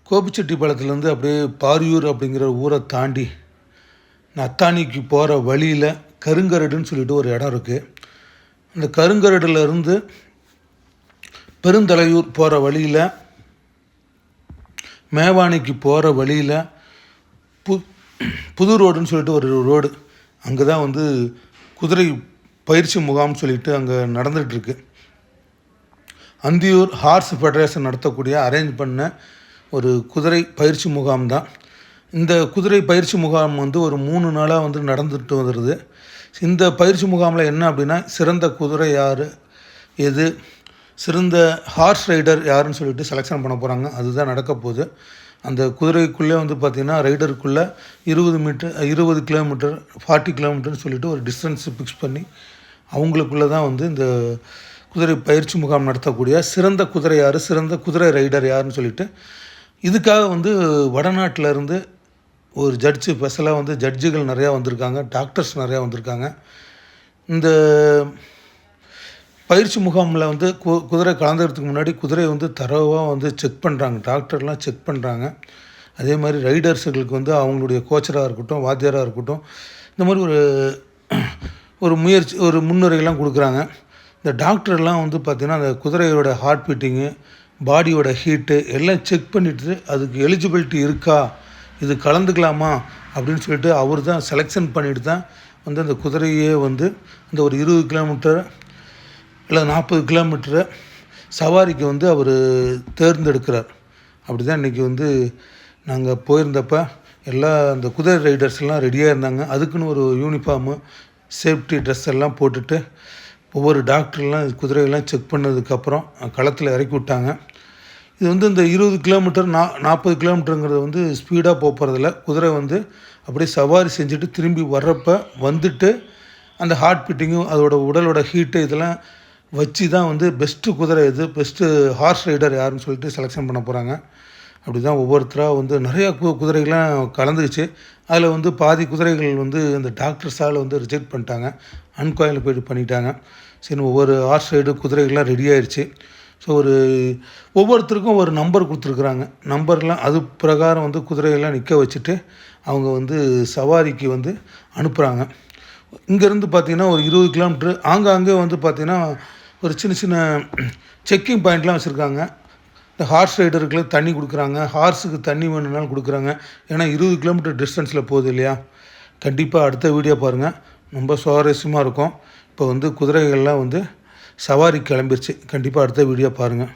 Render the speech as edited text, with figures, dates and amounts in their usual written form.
கோபிச்செட்டிப்பாளையத்துலேருந்து அப்படியே பாரியூர் அப்படிங்கிற ஊரை தாண்டி நத்தானிக்கு போகிற வழியில் கருங்கரடுன்னு சொல்லிட்டு ஒரு இடம் இருக்குது. அந்த கருங்கரடுலேருந்து பெருந்தலையூர் போகிற வழியில் மேவானிக்கு போகிற வழியில் புது ரோடுன்னு சொல்லிட்டு ஒரு ரோடு, அங்கே தான் வந்து குதிரை பயிற்சி முகாம்னு சொல்லிட்டு அங்கே நடந்துகிட்ருக்கு. அந்தியூர் ஹார்ஸ் ஃபெடரேஷன் நடத்தக்கூடிய அரேஞ்ச் பண்ண ஒரு குதிரை பயிற்சி முகாம் தான். இந்த குதிரை பயிற்சி முகாம் வந்து ஒரு 3 நாளாக வந்து நடந்துட்டு வந்துடுது. இந்த பயிற்சி முகாமில் என்ன அப்படின்னா, சிறந்த குதிரை யார், எது சிறந்த ஹார்ஸ் ரைடர் யாருன்னு சொல்லிட்டு செலெக்ஷன் பண்ண போகிறாங்க. அதுதான் நடக்க போகுது. அந்த குதிரைக்குள்ளே வந்து பார்த்திங்கன்னா ரைடருக்குள்ளே 20 கிலோமீட்டர் 40 கிலோமீட்டர்னு சொல்லிட்டு ஒரு டிஸ்டன்ஸ் ஃபிக்ஸ் பண்ணி அவங்களுக்குள்ளே தான் வந்து இந்த குதிரை பயிற்சி முகாம் நடத்தக்கூடிய சிறந்த குதிரை யார், சிறந்த குதிரை ரைடர் யாருன்னு சொல்லிட்டு இதுக்காக வந்து வடநாட்டிலேருந்து ஒரு ஜட்ஜு, ஸ்பெஷலாக வந்து ஜட்ஜுகள் நிறையா வந்திருக்காங்க, டாக்டர்ஸ் நிறையா வந்திருக்காங்க. இந்த பயிற்சி முகாமில் வந்து குதிரை கலந்துக்கிறதுக்கு முன்னாடி குதிரையை வந்து தரவாக வந்து செக் பண்ணுறாங்க, டாக்டர்லாம் செக் பண்ணுறாங்க. அதே மாதிரி ரைடர்ஸுகளுக்கு வந்து அவங்களுடைய கோச்சராக இருக்கட்டும், வாத்தியாராக இருக்கட்டும், இந்த மாதிரி ஒரு முயற்சி, ஒரு முன்னுரையெல்லாம் கொடுக்குறாங்க. இந்த டாக்டர்லாம் வந்து பார்த்திங்கன்னா அந்த குதிரையோட ஹார்ட் பீட்டிங்கு, பாடியோட ஹீட்டு எல்லாம் செக் பண்ணிவிட்டு அதுக்கு எலிஜிபிலிட்டி இருக்கா, இது கலந்துக்கலாமா அப்படின்னு சொல்லிட்டு அவர் தான் செலெக்ஷன் பண்ணிட்டு தான் வந்து அந்த குதிரையே வந்து அந்த ஒரு 20 கிலோமீட்டர் இல்லை 40 கிலோமீட்டரை சவாரிக்கு வந்து அவர் தேர்ந்தெடுக்கிறார். அப்படி தான் இன்றைக்கி வந்து நாங்கள் போயிருந்தப்போ எல்லா அந்த குதிரை ரைடர்ஸ்லாம் ரெடியாக இருந்தாங்க. அதுக்குன்னு ஒரு யூனிஃபார்மு, சேஃப்டி ட்ரெஸ் எல்லாம் போட்டுட்டு ஒவ்வொரு டாக்டர்லாம் குதிரையெல்லாம் செக் பண்ணதுக்கப்புறம் களத்தில் இறக்கி விட்டாங்க. இது வந்து இந்த 20 கிலோமீட்டர் 40 கிலோமீட்டருங்கிறது வந்து ஸ்பீடாக போகிறதில்ல. குதிரை வந்து அப்படியே சவாரி செஞ்சுட்டு திரும்பி வர்றப்போ வந்துட்டு அந்த ஹார்ட் பீட்டிங்கும் அதோட உடலோட ஹீட்டு இதெல்லாம் வச்சு தான் வந்து பெஸ்ட்டு குதிரை எது, பெஸ்ட்டு ஹார்ஸ் ரைடர் யாருன்னு சொல்லிட்டு செலெக்ஷன் பண்ண போகிறாங்க. அப்படி தான் ஒவ்வொருத்தராக வந்து நிறையா குதிரைகள்லாம் கலந்துக்குச்சு. அதில் வந்து பாதி குதிரைகள் வந்து அந்த டாக்டர்ஸால் வந்து ரிஜெக்ட் பண்ணிட்டாங்க, அன்குவாலிஃபைடு பண்ணிட்டாங்க. சரி, ஒவ்வொரு ஹார்ஸ் ரைடு குதிரைகள்லாம் ரெடி ஆயிடுச்சு. ஸோ ஒவ்வொருத்தருக்கும் ஒரு நம்பர் கொடுத்துருக்குறாங்க. நம்பர்லாம் அது பிரகாரம் வந்து குதிரையெல்லாம் நிற்க வச்சுட்டு அவங்க வந்து சவாரிக்கு வந்து அனுப்புகிறாங்க. இங்கேருந்து பார்த்திங்கன்னா ஒரு 20 கிலோமீட்ரு ஆங்காங்கே வந்து பார்த்திங்கன்னா ஒரு சின்ன சின்ன செக்கிங் பாயிண்ட்லாம் வச்சுருக்காங்க. இந்த ஹார்ஸ் ரைடருக்கு தண்ணி கொடுக்குறாங்க, ஹார்ஸுக்கு தண்ணி வேணும்னாலும் கொடுக்குறாங்க. ஏன்னா 20 கிலோமீட்டர் டிஸ்டன்ஸில் போகுது இல்லையா. கண்டிப்பாக அடுத்த வீடியோ பாருங்கள், ரொம்ப சுவாரஸ்யமாக இருக்கும். இப்போ வந்து குதிரைகள்லாம் வந்து சவாரி கிளம்பிருச்சு. கண்டிப்பாக அடுத்த வீடியோ பாருங்கள்.